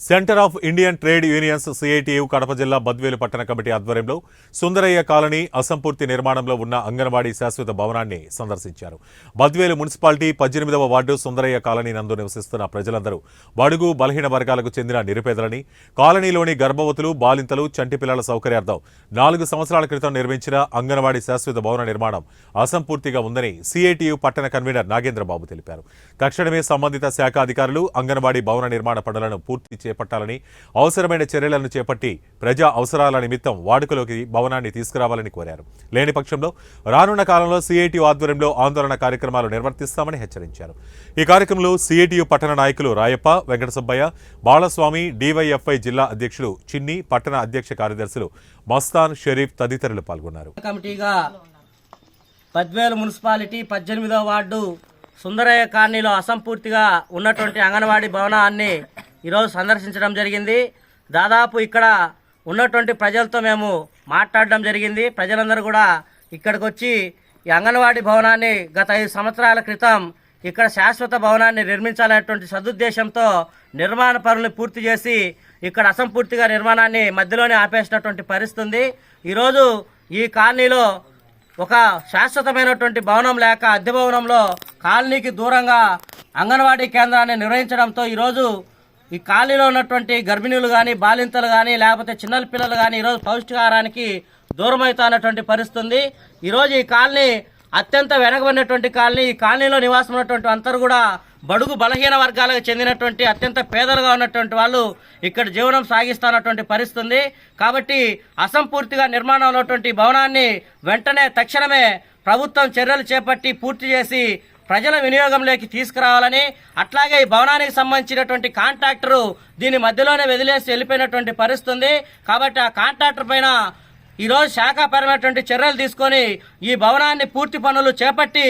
Centre of Indian trade unions CITU Kadapa జిల్లా బద్వేలు పట్టణ committee ఆధ్వర్యంలో సుందరయ్య కాలనీ అసంపూర్తి నిర్మాణంలో ఉన్న అంగన్వాడీ శాశ్వత భవనాన్ని సందర్శించారు. బద్వేలు మున్సిపాలిటీ 18వ వార్డు సుందరయ్య కాలనీ నందు నివసిస్తున్న ప్రజలందరూ బడుగు బలహీన వర్గాలకు చెందిన నిరుపేదలని, కాలనీలోని గర్భవతులు, బాలింతలు, చంటి పిల్లల సౌకర్యార్థం 4 సంవత్సరాల క్రితం నిర్మించిన అంగన్వాడీ శాశ్వత భవన నిర్మాణం అసంపూర్తిగా ఉందని సిఐటియు పట్టణ కన్వీనర్ నాగేంద్రబాబు తెలిపారు. తక్షణమే సంబంధిత శాఖ అధికారులు అంగన్వాడీ భవన నిర్మాణ పనులను పూర్తి చేపట్టాలని, అవసరమైన చర్యలను చేపట్టి ప్రజా అవసరాల నిమిత్తం వాడుకలోకి భవనాన్ని తీసుకురావాలని కోరారు. లేని పక్షంలో రానున్న కాలంలో సిఐటియు ఆధ్వర్యంలో ఆందోళన కార్యక్రమాలు నిర్వర్తిస్తామని హెచ్చరించారు. ఈ కార్యక్రమంలో సిఐటియు పట్టణ నాయకులు రాయప్ప, వెంకట సుబ్బయ్య, బాలస్వామి, డివైఎఫ్ఐ జిల్లా అధ్యక్షులు చిన్ని, పట్టణ అధ్యక్ష కార్యదర్శులు మస్తాన్, షరీఫ్ తదితరులు పాల్గొన్నారు. కమిటీగా బద్వేలు మున్సిపాలిటీ 18వ వార్డు సుందరయ్య కాలనీలో అసంపూర్తిగా ఉన్నటువంటి అంగన్వాడీ భవనాన్ని ఈరోజు సందర్శించడం జరిగింది. దాదాపు ఇక్కడ ఉన్నటువంటి ప్రజలతో మేము మాట్లాడడం జరిగింది. ప్రజలందరూ కూడా ఇక్కడికి వచ్చి ఈ అంగన్వాడీ భవనాన్ని గత 5 సంవత్సరాల క్రితం ఇక్కడ శాశ్వత భవనాన్ని నిర్మించాలనేటువంటి సదుద్దేశంతో నిర్మాణ పనులు పూర్తి చేసి ఇక్కడ అసంపూర్తిగా నిర్మాణాన్ని మధ్యలోనే ఆపేసినటువంటి పరిస్థితి ఉంది. ఈరోజు ఈ కాలనీలో ఒక శాశ్వతమైనటువంటి భవనం లేక అద్దె భవనంలో కాలనీకి దూరంగా అంగన్వాడీ కేంద్రాన్ని నిర్వహించడంతో ఈరోజు ఈ కాలనీలో ఉన్నటువంటి గర్భిణీలు కానీ, బాలింతలు కానీ, లేకపోతే చిన్న పిల్లలు కానీ ఈరోజు పౌష్టికాహారానికి దూరమవుతున్నటువంటి పరిస్థితి ఉంది. ఈరోజు ఈ కాలనీ అత్యంత వెనకబడినటువంటి కాలనీ. ఈ కాలనీలో నివాసం ఉన్నటువంటి అందరూ కూడా బడుగు బలహీన వర్గాలకు చెందినటువంటి అత్యంత పేదలుగా ఉన్నటువంటి వాళ్ళు ఇక్కడ జీవనం సాగిస్తున్నటువంటి పరిస్థితి ఉంది. కాబట్టి అసంపూర్తిగా నిర్మాణం ఉన్నటువంటి భవనాన్ని వెంటనే తక్షణమే ప్రభుత్వం చర్యలు చేపట్టి పూర్తి చేసి ప్రజల వినియోగంలోకి తీసుకురావాలని, అట్లాగే ఈ భవనానికి సంబంధించినటువంటి కాంట్రాక్టరు దీని మధ్యలోనే వదిలేసి వెళ్ళిపోయినటువంటి పరిస్థితి ఉంది. కాబట్టి ఆ కాంట్రాక్టర్ పైన ఈరోజు శాఖాపరమైనటువంటి చర్యలు తీసుకొని ఈ భవనాన్ని పూర్తి పనులు చేపట్టి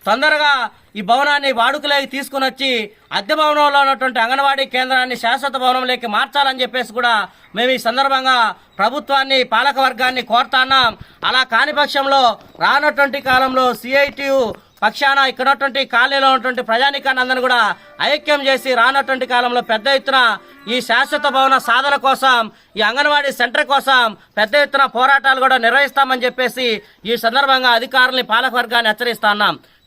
తొందరగా ఈ భవనాన్ని వాడుకలోకి తీసుకుని వచ్చి అద్దె భవనంలో ఉన్నటువంటి అంగన్వాడీ కేంద్రాన్ని శాశ్వత భవనంలోకి మార్చాలని చెప్పేసి కూడా మేము ఈ సందర్భంగా ప్రభుత్వాన్ని, పాలక వర్గాన్ని కోరుతున్నాం. అలా కాని పక్షంలో రానటువంటి కాలంలో సిఐటియు పక్షాన ఇక్కడ ఉన్నటువంటి కాలనీలో ఉన్నటువంటి ప్రజానీకాన్ని అందరినీ కూడా ఐక్యం చేసి రానటువంటి కాలంలో పెద్ద ఎత్తున ఈ శాశ్వత భవన సాధన కోసం, ఈ అంగన్వాడీ సెంటర్ కోసం పెద్ద ఎత్తున పోరాటాలు కూడా నిర్వహిస్తామని చెప్పేసి ఈ సందర్భంగా అధికారుల్ని, పాలక వర్గాన్ని హెచ్చరిస్తున్నాం.